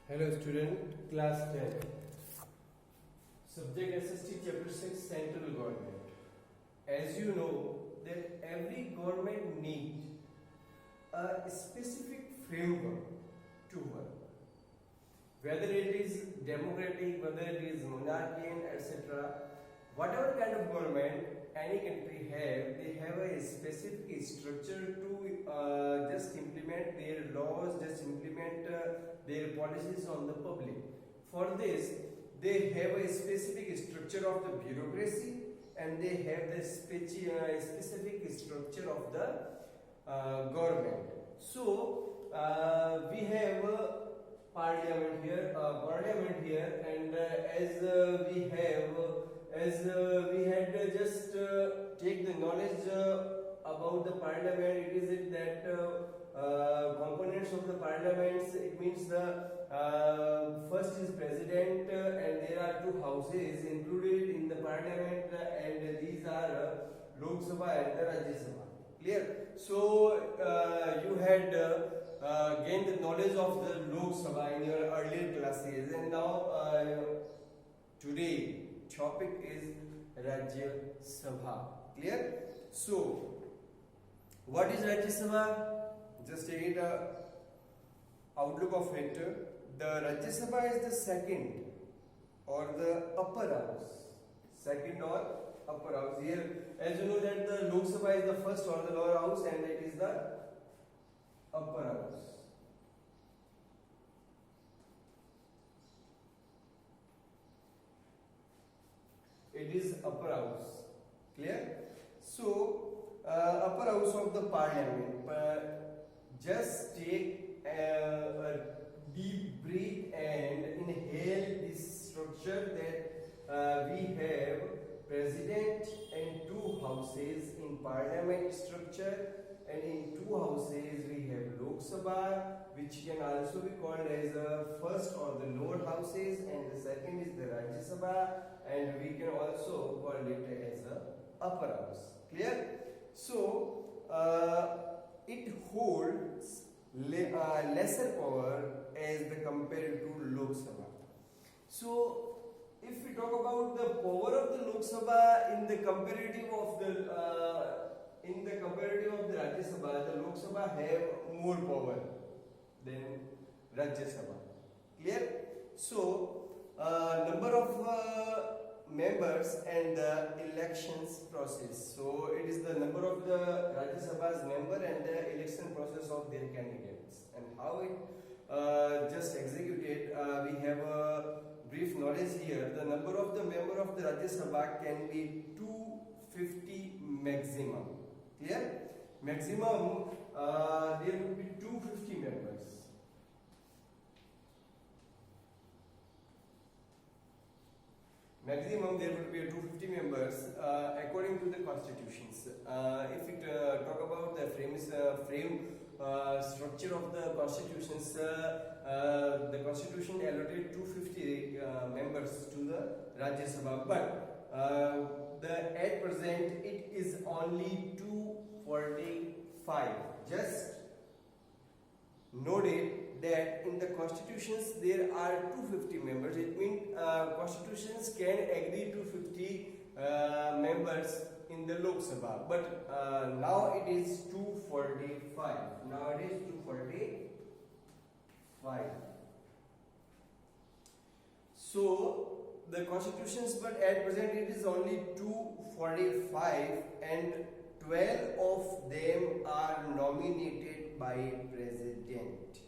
Hello student, class 10. Subject SST chapter 6 Central Government. As you know that every government needs a specific framework to work. Whether it is democratic, whether it is monarchian, etc. Whatever kind of government any country have, they have a specific structure to just implement their laws, just implement their policies on the public. For this, they have a specific structure of the bureaucracy and they have the specific structure of the government. So we have parliament here, and as we had just take the knowledge about the parliament. It is it that components of the parliaments. It means the first is president, and there are two houses included in the parliament, and these are Lok Sabha and the Rajya Sabha. Clear? So you had gained the knowledge of the Lok Sabha in your earlier classes, and now today topic is Rajya Sabha. Clear? So what is Rajya Sabha? Just take a outlook of it. The Rajya Sabha is the second or the upper house. Second or upper house. Here, as you know that the Lok Sabha is the first or the lower house, and it is the upper house. It is upper house. Clear? So, upper house of the parliament. Just take a deep breath and inhale this structure that we have president and two houses in parliament structure, and in two houses we have Lok Sabha, which can also be called as the first or the lower houses, and the second is the Rajya Sabha, and we can also call it as the upper house. Clear? So it holds lesser power as the compared to Lok Sabha. So if we talk about the power of the Lok Sabha in the comparative of the Rajya Sabha, the Lok Sabha have more power than Rajya Sabha. Clear? So number of members and the elections process. So it is the number of the Rajya Sabha's member and the election process of their candidates, and how it just executed. We have a brief knowledge here. The number of the member of the Rajya Sabha can be 250 maximum. Clear? Maximum there would be 250 members. Maximum there would be 250 members according to the constitutions. If we talk about the frame structure of the constitutions, the constitution allotted 250 members to the Rajya Sabha, but at present it is only 245. Just note it that in the constitutions there are 250 members. It means constitutions can agree to 50 members in the Lok Sabha, but now it is 245. Now it is 245. So the constitutions, but at present it is only 245, and 12 of them are nominated by president.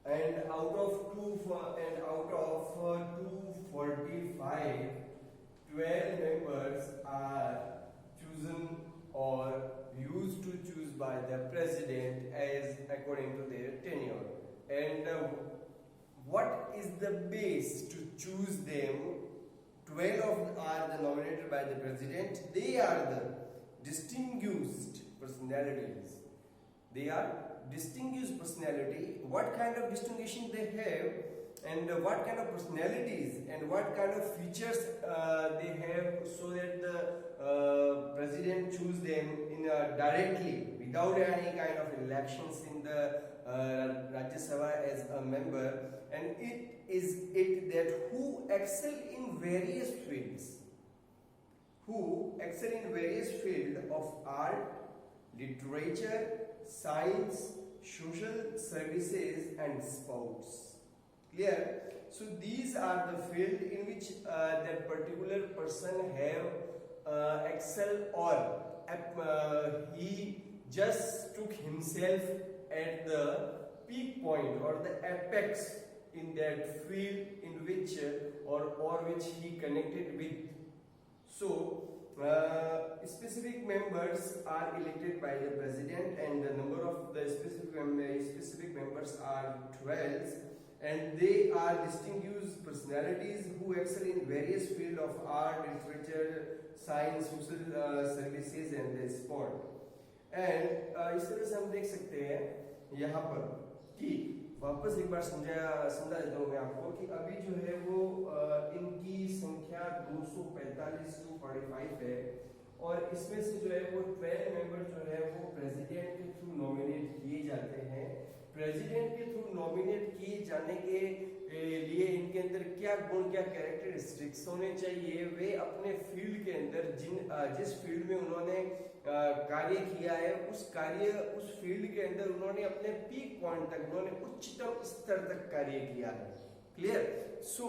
And out of 245, 12 members are chosen or used to choose by the president as according to their tenure. And what is the base to choose them? 12 are the nominated by the president. They are the distinguished personalities. They are distinguished personality. What kind of distinguishing they have? and what kind of personalities and what kind of features they have, so that the president choose them in directly without any kind of elections in the Rajya Sabha as a member. And it is it that who excel in various fields, of art, literature, science, social services and sports. Clear? So these are the field in which that particular person have excel, or he just took himself at the peak point or the apex in that field in which or which he connected with. So specific members are elected by the president, and the number of the specific members are 12, and they are distinguished personalities who excel in various fields of art, literature, science, social services and the sport. And इस तरह से हम देख सकते हैं यहाँ पर कि वापस एक बार समझा देता हूँ मैं आपको कि अभी जो है वो इनकी संख्या 245 to 45 है, और इसमें से जो है वो 12 मेंबर जो है वो प्रेसिडेंट के थ्रू नॉमिनेट किए जाते हैं। प्रेसिडेंट के थ्रू नॉमिनेट किए जाने के लिए इनके अंदर क्या गुण, क्या कैरेक्टरिस्टिक्स होने चाहिए, वे अपने फील्ड के अंदर जिस फील्ड में उन्होंने कार्य किया है उस फील्ड के अंदर उन्होंने अपने पीक पॉइंट तक, उन्होंने उच्चतम स्तर तक कार्य किया है। क्लियर? सो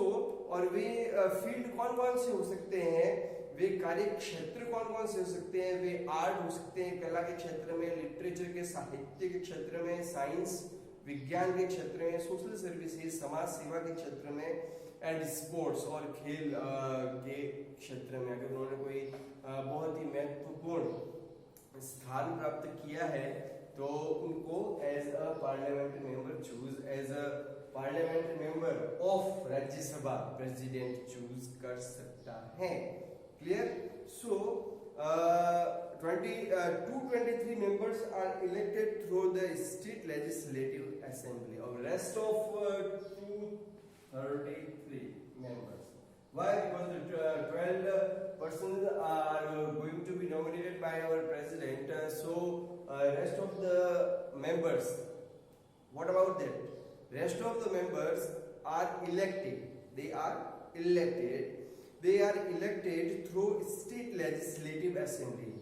और वे फील्ड कौन कौन से हो सकते हैं, वे कार्य क्षेत्र कौन कौन से हो सकते हैं, वे आर्ट हो सकते हैं, कला के क्षेत्र में, लिटरेचर के, साहित्य के क्षेत्र में, साइंस विज्ञान के क्षेत्र में, सोशल सर्विसेज समाज सेवा के क्षेत्र में, एंड स्पोर्ट्स और खेल के क्षेत्र में। अगर उन्होंने कोई बहुत ही महत्वपूर्ण स्थान प्राप्त किया है तो उनको as a parliament member choose, as a parliament member of Rajya Sabha president choose कर सकता है। Clear? So 223 members are elected through the state legislative assembly, or rest of 233 members. Why? Because the 12 persons are going to be nominated by our president, so rest of the members, what about that? Rest of the members are elected. They are elected through state legislative assembly,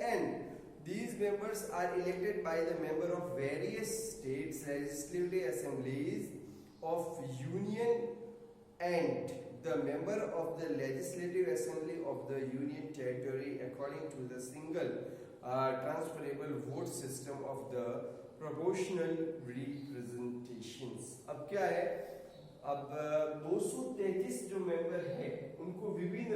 and these members are elected by the member of various states legislative assemblies of union and the member of the legislative assembly of the union territory according to the single transferable vote system of the proportional representations. अब क्या है, अब 233 जो member हैं उनको विभिन्न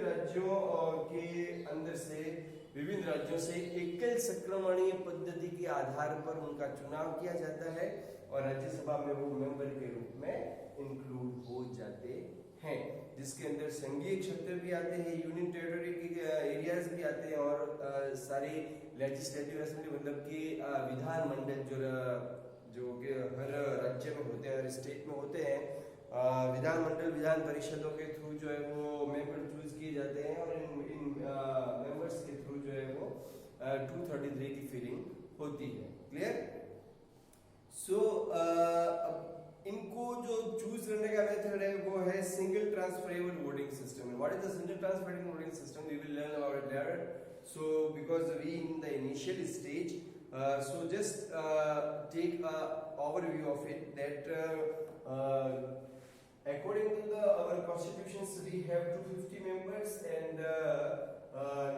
राज्यों से एकल संक्रमणीय पद्धति के आधार पर उनका चुनाव किया जाता है, और राज्यसभा में वो मेंबर के रूप में इंक्लूड हो जाते हैं, जिसके अंदर संघीय क्षेत्र भी आते हैं, यूनियन टेरिटरी के एरियाज भी आते हैं, और सारे लेजिस्लेटिव असेंबली मतलब कि विधान मंडल जो कि हर राज्य में होते हैं, हर स्टेट में होते हैं, विधान मंडल, विधान परिषदों के थ्रू जो है वो मेंबर चूज किए जाते हैं, और इन मेंबर्स के थ्रू जो है वो 233 की फिलिंग होती है। क्लियर? सो इनको जो चूज करने का मेथड है वो है single transferable voting system. What is the single transferable voting system? We will learn about it later. So because we in the initial stage, so just take a overview of it, that according to our constitutions we have 250 members, and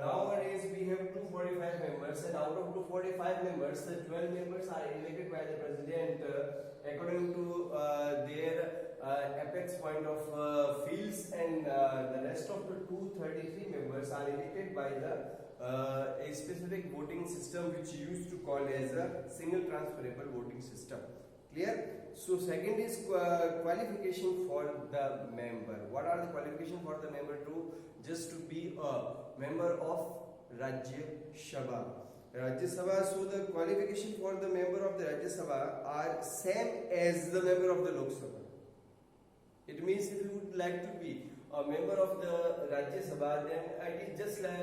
nowadays we have 245 members, and out of 245 members the 12 members are elected by the president according to their apex point of fields, and the rest of the 233 members are elected by the a specific voting system which used to call as a single transferable voting system. Clear? So second is qualification for the member. What are the qualifications for the member to just to be a member of Rajya Sabha? Rajya Sabha. So the qualification for the member of the Rajya Sabha are same as the member of the Lok Sabha. It means if you would like to be a member of the Rajya Sabha, then it is just like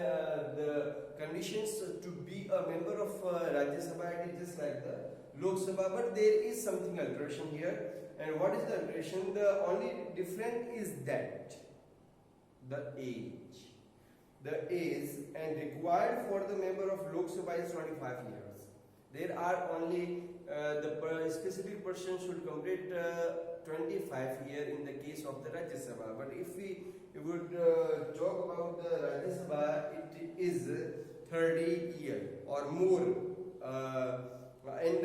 the conditions to be a member of Rajya Sabha, it is just like the Lok Sabha, but there is something alteration here. And what is the alteration? The only different is that the age. The age and required for the member of Lok Sabha is 25 years. There are only the specific person should complete 25 years in the case of the Rajya Sabha. But if we would talk about the Rajya Sabha, it is 30 years or more, and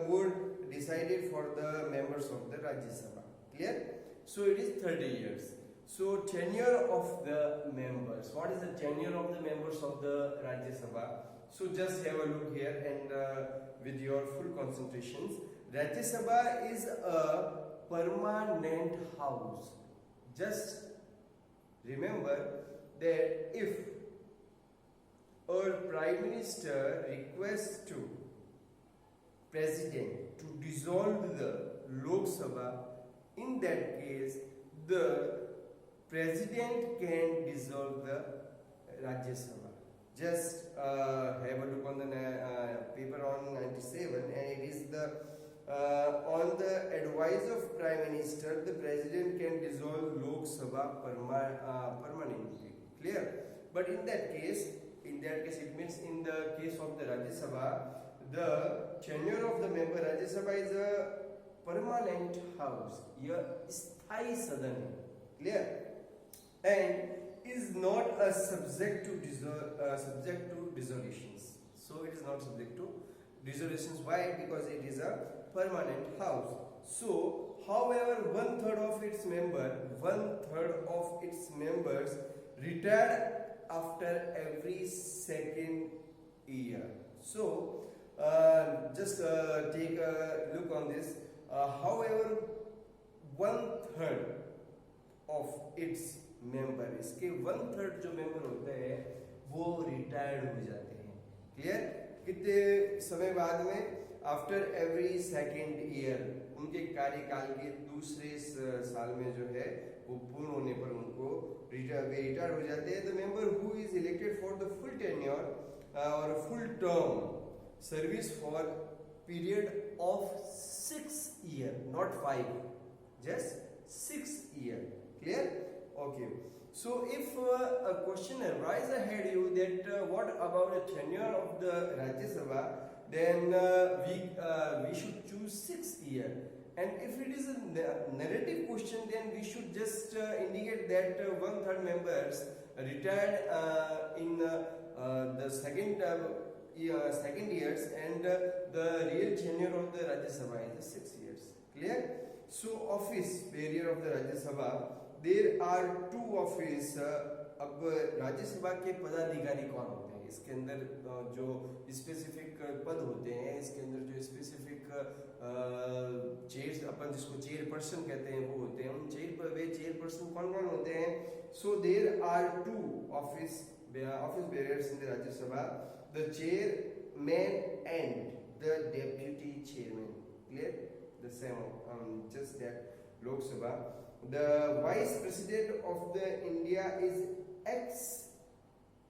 more decided for the members of the Rajya Sabha. Clear? So it is 30 years. So tenure of the members. What is the tenure of the members of the Rajya Sabha? So just have a look here and with your full concentrations. Rajya Sabha is a permanent house. Just remember that if our Prime Minister requests to President to dissolve the Lok Sabha, in that case the President can dissolve the Rajya Sabha. Just have a look on the paper on 97, and it is the on the advice of Prime Minister, the President can dissolve Lok Sabha permanently. Clear? But in that case, it means in the case of the Rajya Sabha, the tenure of the member Rajya Sabha is a permanent house. यह स्थायी सदन है. Clear? And is not a subject to dissolutions. So it is not subject to dissolutions. Why? Because it is a permanent house. So, however, one third of its members retire after every second year. So, just take a look on this. However, one third of its member, इसके 1/3 जो member होते हैं वो retired हो जाते हैं. Clear? कितने समय बाद में? आफ्टर एवरी सेकेंड ईयर, उनके कार्यकाल के दूसरे साल में जो है वो पूर्ण होने पर उनको रिटायर हो जाते हैं. The member who is elected for the full tenure और full term service for period of 6 years, not 5, just 6 years. Clear? Okay. So if a question arises ahead you that what about the tenure of the Rajya Sabha, then we should choose 6 years. And if it is a narrative question, then we should just indicate that 1/3 members retired in the second years, and the real tenure of the Rajya Sabha is 6 years. Clear? So office barrier of the Rajya Sabha. There are 2 office. अब राज्यसभा के पदाधिकारी कौन होते हैं? इसके अंदर जो specific पद होते हैं, इसके अंदर जो स्पेसिफिक चेयर्स, अपन जिसको चेयरपर्सन कहते हैं, वो होते हैं. उन चेयरपर्सन कौन कौन होते हैं? So there are 2 office bearers in the Rajya Sabha, the chairman and the deputy chairman. Clear? The same just that Lok Sabha. The Vice President of the India is ex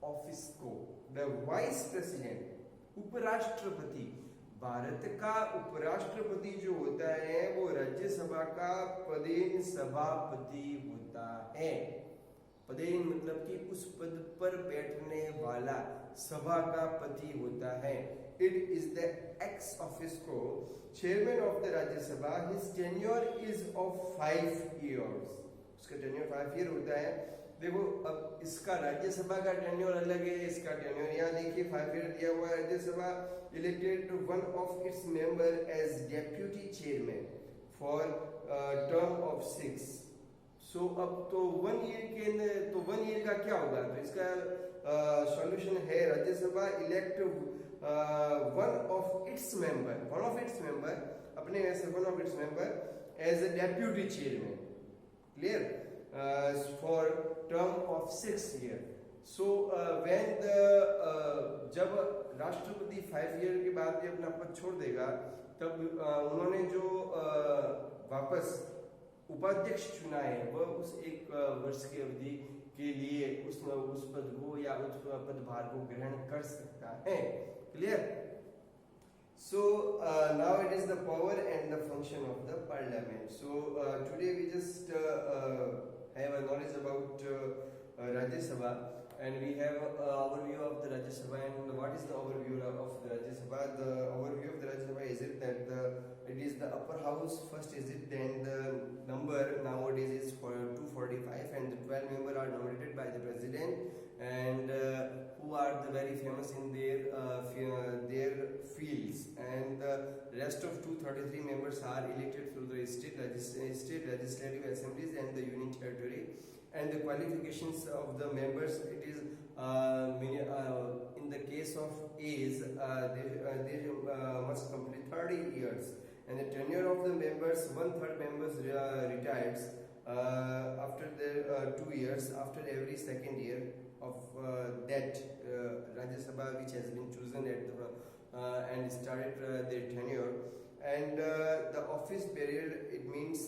officio. The Vice President, उपराष्ट्रपति, भारत का उपराष्ट्रपति जो होता है वो राज्यसभा का पदेन सभापति होता है. पदेन मतलब कि उस पद पर बैठने वाला सभा का पति होता है. It is the ex officio chairman of the Rajya Sabha. His tenure is of 5 years. उसका टेन्योर 5 ईयर होता है. देखो अब इसका राज्यसभा का टेन्योर अलग है, इसका टेन्योर यहाँ देखिए 5 ईयर दिया हुआ है. Rajya Sabha elected one of its member as deputy chairman for term of 6. So अब तो 1 ईयर के अंदर, तो 1 ईयर का क्या होगा? तो इसका सॉल्यूशन है Rajya Sabha elect one of its member अपने में से one of its member as a deputy chairman. Clear? For term of 6 years. So when the जब राष्ट्रपति 5 ईयर के बाद भी अपना पद छोड़ देगा, तब उन्होंने जो वापस उपाध्यक्ष चुना है वह उस 1 वर्ष की अवधि के लिए उस पद को या उस पदभार को ग्रहण कर सकता है। Clear? So now it is the power and the function of the parliament. So today we just have a knowledge about Rajya Sabha, and we have overview of the Rajya Sabha. And what is the overview of the Rajya Sabha? The overview of the Rajya Sabha is it that it is the upper house first, is it, then the number nowadays is for 245, and the 12 members are nominated by the president, and who are the very famous in their fields, and the rest of 233 members are elected through the state legislative assemblies and the union territory. And the qualifications of the members, it is in the case of age, they must complete 30 years, and the tenure of the members, 1/3 members retires after their 2 years after every second year of that Rajya Sabha which has been chosen at the and started their tenure. And the office period, it means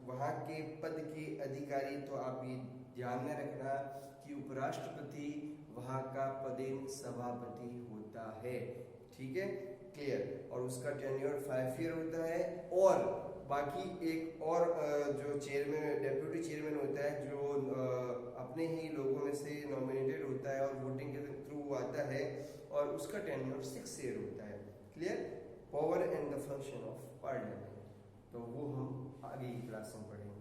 वहाँ के पद के अधिकारी, तो आप ये ध्यान में रखना कि उपराष्ट्रपति वहाँ का पदेन सभापति होता है। ठीक है, क्लियर? और उसका टेन्योर 5 ईयर होता है, और बाकी एक और जो चेयरमैन, डेप्यूटी चेयरमैन होता है, जो अपने ही लोगों में से नॉमिनेटेड होता है और वोटिंग के थ्रू आता है, और उसका टेन्योर 6 ईयर होता है। Clear? Power and the function of parliament, तो वो हम आगे की क्लास में पढ़ेंगे।